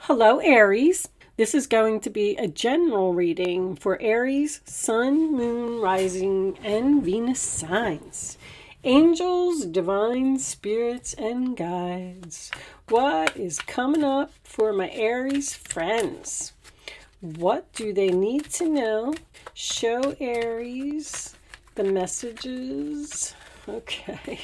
Hello, Aries. This is going to be a general reading for Aries, Sun, Moon, Rising, and Venus signs. Angels, divine spirits, and guides. What is coming up for my Aries friends? What do they need to know? Show Aries the messages. Okay.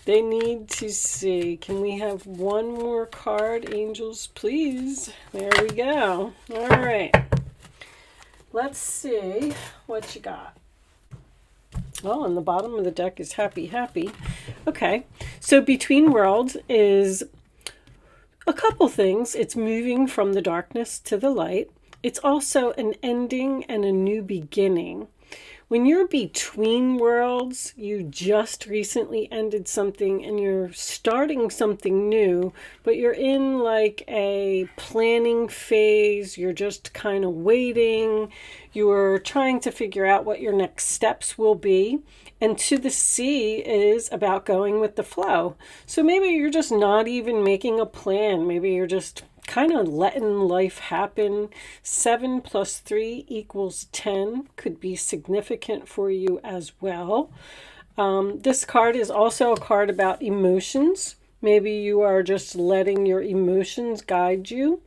They need to see. Can we have one more card, angels, please? There we go. All right. Let's see what you got. Well, on the bottom of the deck is happy, happy. Okay. So between worlds is a couple things. It's moving from the darkness to the light. It's also an ending and a new beginning. When you're between worlds, you just recently ended something and you're starting something new, but you're in like a planning phase. You're just kind of waiting. You're trying to figure out what your next steps will be. And to the sea is about going with the flow. So maybe you're just not even making a plan. Maybe you're just kind of letting life happen. 7 plus 3 equals 10 could be significant for you as well. This card is also a card about emotions. Maybe you are just letting your emotions guide you.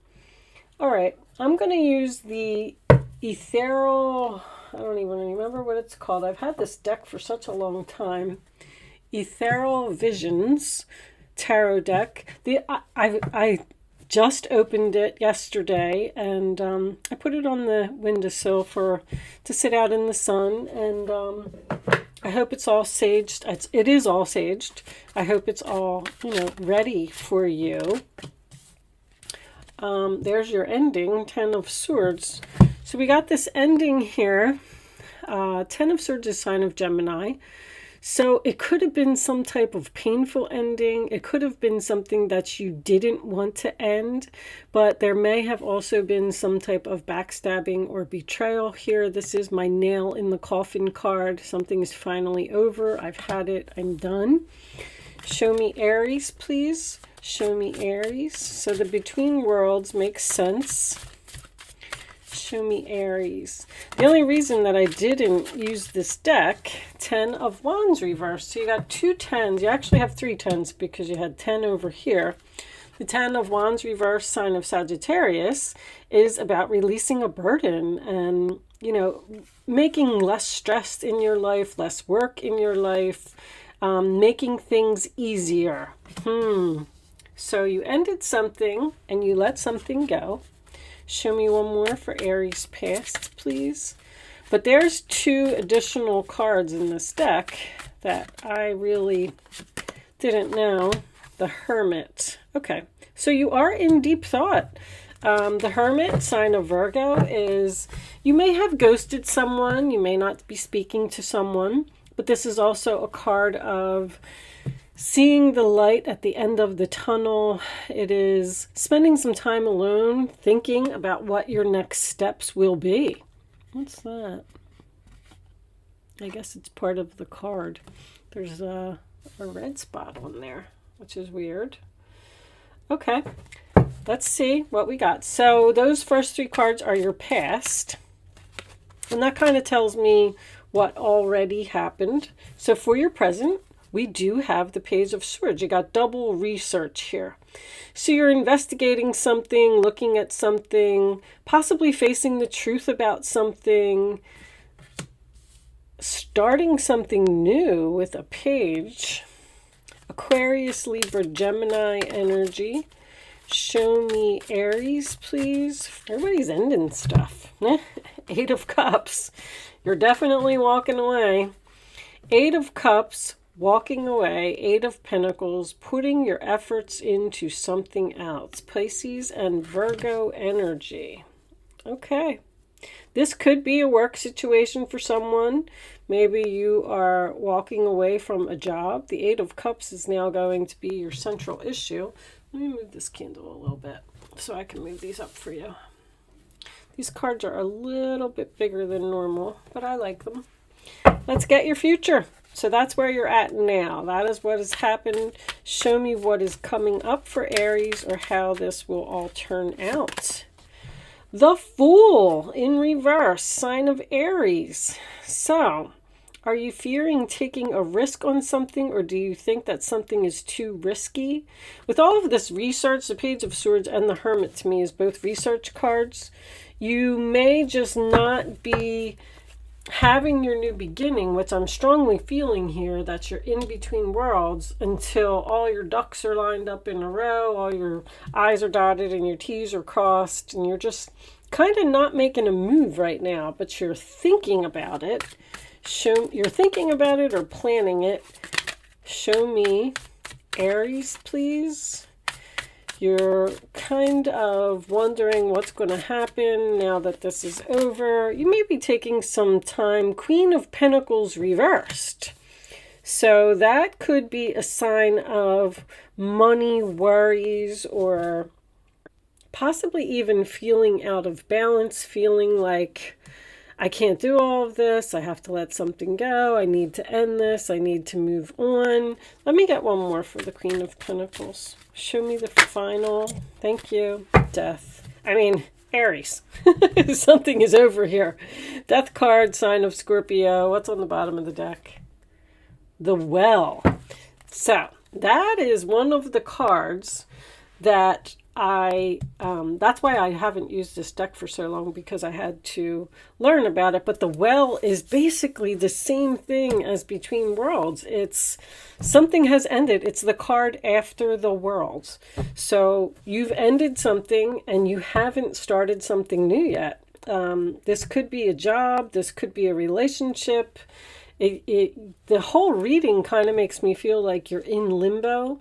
All right, I'm going to use the ethereal, I don't even remember what it's called. I've had this deck for such a long time. Ethereal Visions tarot deck. I just opened it yesterday, and I put it on the windowsill to sit out in the sun, and I hope it's all saged. It is all saged. I hope it's all, ready for you. There's your ending, 10 of Swords. So we got this ending here. 10 of Swords is sign of Gemini. So it could have been some type of painful ending. It could have been something that you didn't want to end, but there may have also been some type of backstabbing or betrayal here. This is my nail in the coffin card. Something is finally over. I've had it. I'm done. Show me Aries, please. Show me Aries. So the between worlds makes sense. Show me Aries. The only reason that I didn't use this deck, 10 of Wands reversed. So you got 2 10s. You actually have 3 10s because you had 10 over here. The 10 of Wands reversed, sign of Sagittarius, is about releasing a burden and, making less stress in your life, less work in your life, making things easier. So you ended something and you let something go. Show me one more for Aries past, please. But there's 2 additional cards in this deck that I really didn't know. The Hermit. Okay, so you are in deep thought. The Hermit, sign of Virgo, is you may have ghosted someone. You may not be speaking to someone. But this is also a card of seeing the light at the end of the tunnel. It is spending some time alone, thinking about what your next steps will be. What's that? I guess it's part of the card. There's a red spot on there, which is weird. Okay, let's see what we got. So those first 3 cards are your past. And that kind of tells me what already happened. So for your present, we do have the Page of Swords. You got double research here. So you're investigating something, looking at something, possibly facing the truth about something, starting something new with a page. Aquarius, Libra, Gemini energy. Show me Aries, please. Everybody's ending stuff. 8 of Cups. You're definitely walking away. 8 of Cups. Walking away, 8 of Pentacles, putting your efforts into something else. Pisces and Virgo energy. Okay. This could be a work situation for someone. Maybe you are walking away from a job. The 8 of Cups is now going to be your central issue. Let me move this candle a little bit so I can move these up for you. These cards are a little bit bigger than normal, but I like them. Let's get your future. So that's where you're at now. That is what has happened. Show me what is coming up for Aries, or how this will all turn out. The Fool in reverse, sign of Aries. So, are you fearing taking a risk on something, or do you think that something is too risky? With all of this research, the Page of Swords and the Hermit to me is both research cards. You may just not be having your new beginning, which I'm strongly feeling here, that you're in between worlds until all your ducks are lined up in a row, all your I's are dotted and your T's are crossed, and you're just kind of not making a move right now, but you're thinking about it. You're thinking about it or planning it. Show me Aries, please. You're kind of wondering what's going to happen now that this is over. You may be taking some time. Queen of Pentacles reversed. So that could be a sign of money worries, or possibly even feeling out of balance, feeling like I can't do all of this. I have to let something go. I need to end this. I need to move on. Let me get one more for the Queen of Pentacles. Show me the final. Thank you. Death. I mean, Aries. Something is over here. Death card, sign of Scorpio. What's on the bottom of the deck? The Well. So, that is one of the cards that that's why I haven't used this deck for so long, because I had to learn about it. But the Well is basically the same thing as Between Worlds. It's something has ended. It's the card after the worlds. So you've ended something and you haven't started something new yet. This could be a job. This could be a relationship. The whole reading kind of makes me feel like you're in limbo.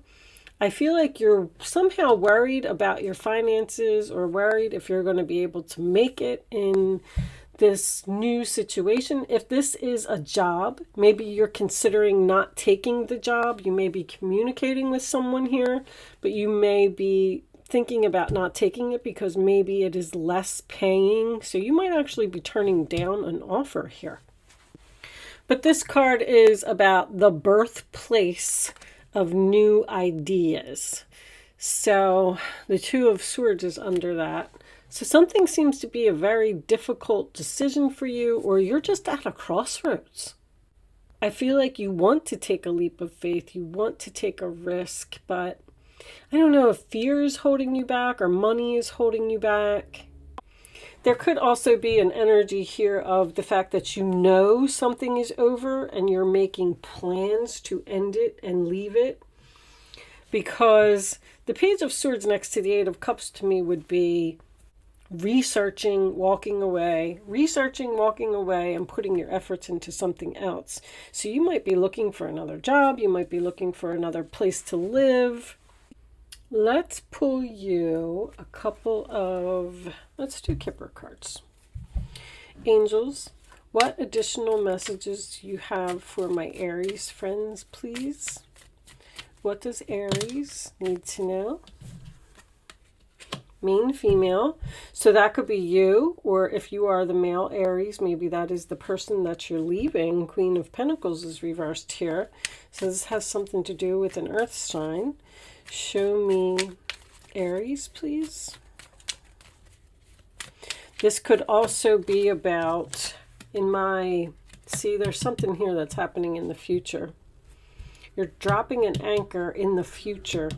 I feel like you're somehow worried about your finances, or worried if you're going to be able to make it in this new situation. If this is a job, maybe you're considering not taking the job. You may be communicating with someone here, but you may be thinking about not taking it because maybe it is less paying. So you might actually be turning down an offer here. But this card is about the birthplace of new ideas. So the Two of Swords is under that. So something seems to be a very difficult decision for you, or you're just at a crossroads. I feel like you want to take a leap of faith. You want to take a risk, but I don't know if fear is holding you back or money is holding you back. There could also be an energy here of the fact that you know something is over and you're making plans to end it and leave it. Because the Page of Swords next to the Eight of Cups to me would be researching, walking away, and putting your efforts into something else. So you might be looking for another job. You might be looking for another place to live. Let's pull you a couple of, let's do Kipper cards. Angels, what additional messages do you have for my Aries friends, please? What does Aries need to know? Main, female. So that could be you, or if you are the male Aries, maybe that is the person that you're leaving. Queen of Pentacles is reversed here. So this has something to do with an earth sign. Show me Aries, please. This could also be about, see, there's something here that's happening in the future. You're dropping an anchor in the future.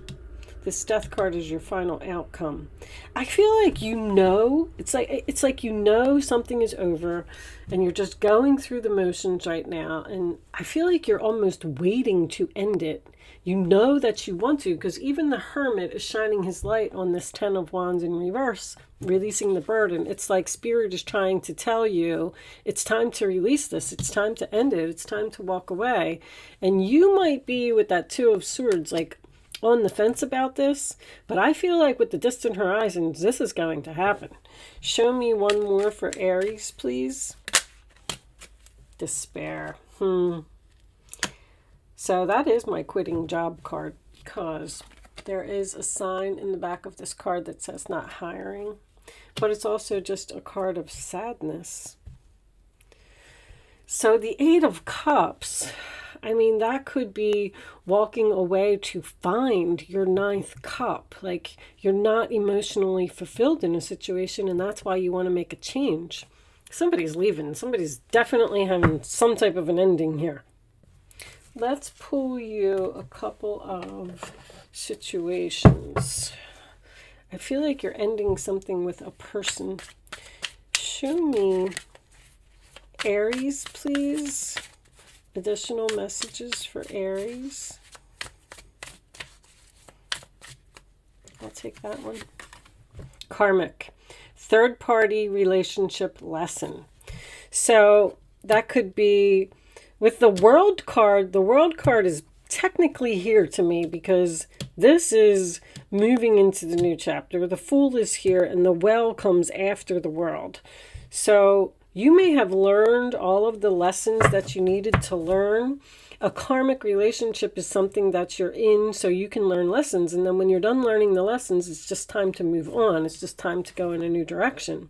This Death card is your final outcome. I feel like you know, it's like you know something is over and you're just going through the motions right now, and I feel like you're almost waiting to end it. You know that you want to, because even the Hermit is shining his light on this Ten of Wands in reverse, releasing the burden. It's like Spirit is trying to tell you it's time to release this. It's time to end it. It's time to walk away. And you might be with that Two of Swords, like on the fence about this, but I feel like with the distant horizons, this is going to happen. Show me one more for Aries, please. Despair. So that is my quitting job card, because there is a sign in the back of this card that says not hiring, but it's also just a card of sadness. So the Eight of Cups, I mean, that could be walking away to find your ninth cup. Like, you're not emotionally fulfilled in a situation, and that's why you want to make a change. Somebody's leaving. Somebody's definitely having some type of an ending here. Let's pull you a couple of situations. I feel like you're ending something with a person. Show me Aries, please. Additional messages for Aries. I'll take that one. Karmic. Third party relationship lesson. So that could be with the World card. The World card is technically here to me because this is moving into the new chapter. The Fool is here and the Well comes after the World. So you may have learned all of the lessons that you needed to learn. A karmic relationship is something that you're in so you can learn lessons. And then when you're done learning the lessons, it's just time to move on. It's just time to go in a new direction.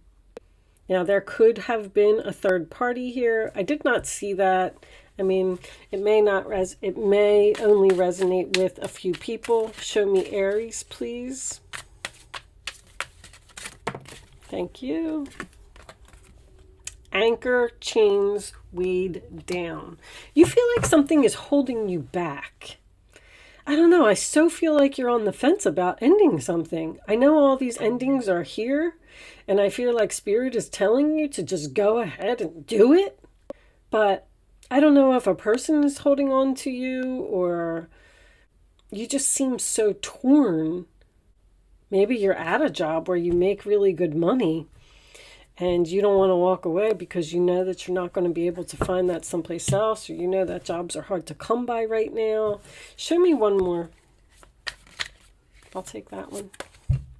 Now, there could have been a third party here. I did not see that. I mean, it may only resonate with a few people. Show me Aries, please. Thank you. Anchor, chains, weighed down. You feel like something is holding you back. I don't know. I so feel like you're on the fence about ending something. I know all these endings are here, and I feel like Spirit is telling you to just go ahead and do it. But I don't know if a person is holding on to you or you just seem so torn. Maybe you're at a job where you make really good money and you don't want to walk away because you know that you're not going to be able to find that someplace else, or you know that jobs are hard to come by right now. Show me one more. I'll take that one.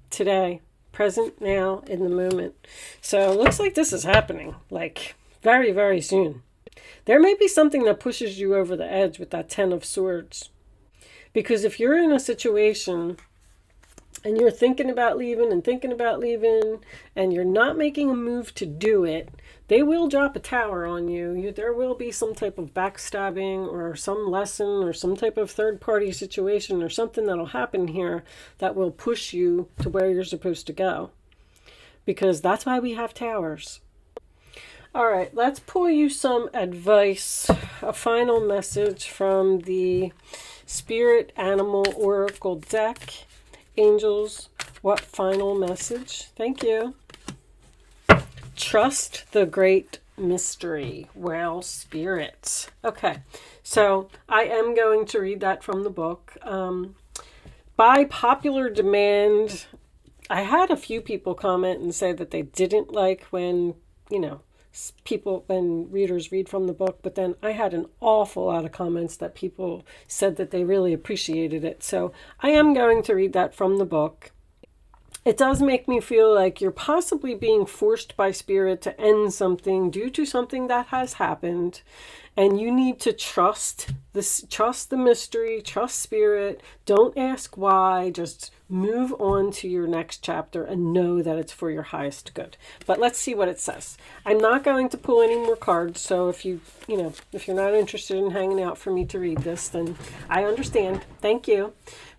Today, present, now, in the moment. So it looks like this is happening, like very, very soon. There may be something that pushes you over the edge with that Ten of Swords. Because if you're in a situation and you're thinking about leaving and you're not making a move to do it, they will drop a tower on you. There will be some type of backstabbing or some lesson or some type of third-party situation or something that'll happen here that will push you to where you're supposed to go. Because that's why we have towers. All right, let's pull you some advice, a final message from the Spirit Animal Oracle deck. Angels, what final message? Thank you. Trust the great mystery. Well, Spirit. Okay, so I am going to read that from the book. By popular demand, I had a few people comment and say that they didn't like when, when readers read from the book, but then I had an awful lot of comments that people said that they really appreciated it. So I am going to read that from the book. It does make me feel like you're possibly being forced by Spirit to end something due to something that has happened. And you need to trust the mystery, trust Spirit. Don't ask why. Just move on to your next chapter and know that it's for your highest good. But let's see what it says. I'm not going to pull any more cards. So if you're not interested in hanging out for me to read this, then I understand. Thank you.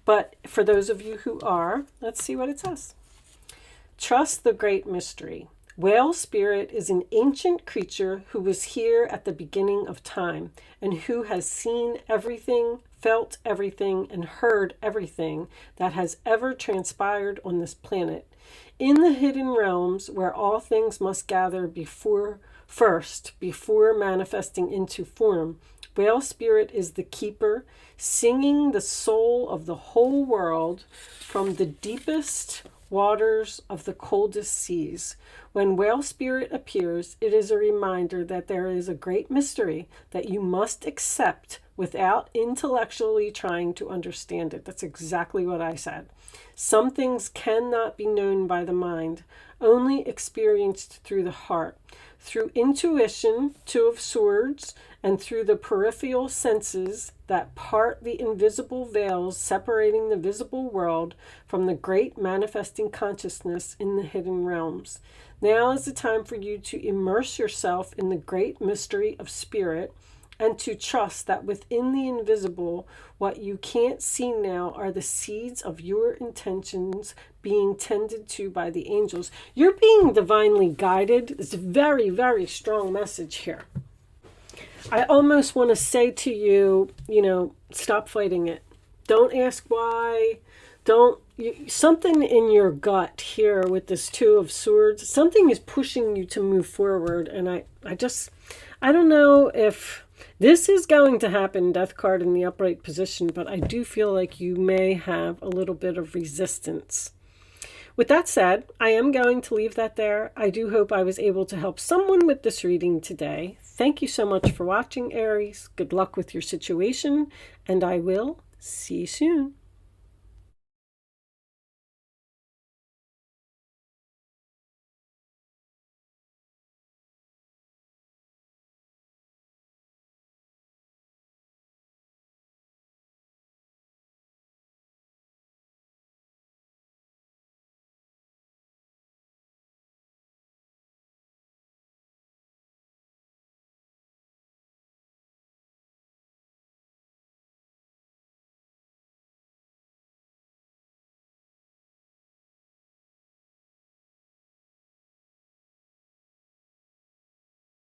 But for those of you who are, let's see what it says. Trust the great mystery. Whale Spirit is an ancient creature who was here at the beginning of time and who has seen everything, felt everything, and heard everything that has ever transpired on this planet. In the hidden realms where all things must gather before manifesting into form, Whale Spirit is the keeper, singing the soul of the whole world from the deepest waters of the coldest seas. When Whale Spirit appears, it is a reminder that there is a great mystery that you must accept without intellectually trying to understand it. That's exactly what I said. Some things cannot be known by the mind, only experienced through the heart. Through intuition, Two of Swords, and through the peripheral senses that part the invisible veils separating the visible world from the great manifesting consciousness in the hidden realms. Now is the time for you to immerse yourself in the great mystery of Spirit, and to trust that within the invisible, what you can't see now are the seeds of your intentions being tended to by the angels. You're being divinely guided. It's a very, very strong message here. I almost want to say to you, stop fighting it. Don't ask why. Something in your gut here with this Two of Swords, something is pushing you to move forward. And I don't know if this is going to happen, Death card in the upright position, but I do feel like you may have a little bit of resistance. With that said, I am going to leave that there. I do hope I was able to help someone with this reading today. Thank you so much for watching, Aries. Good luck with your situation, and I will see you soon.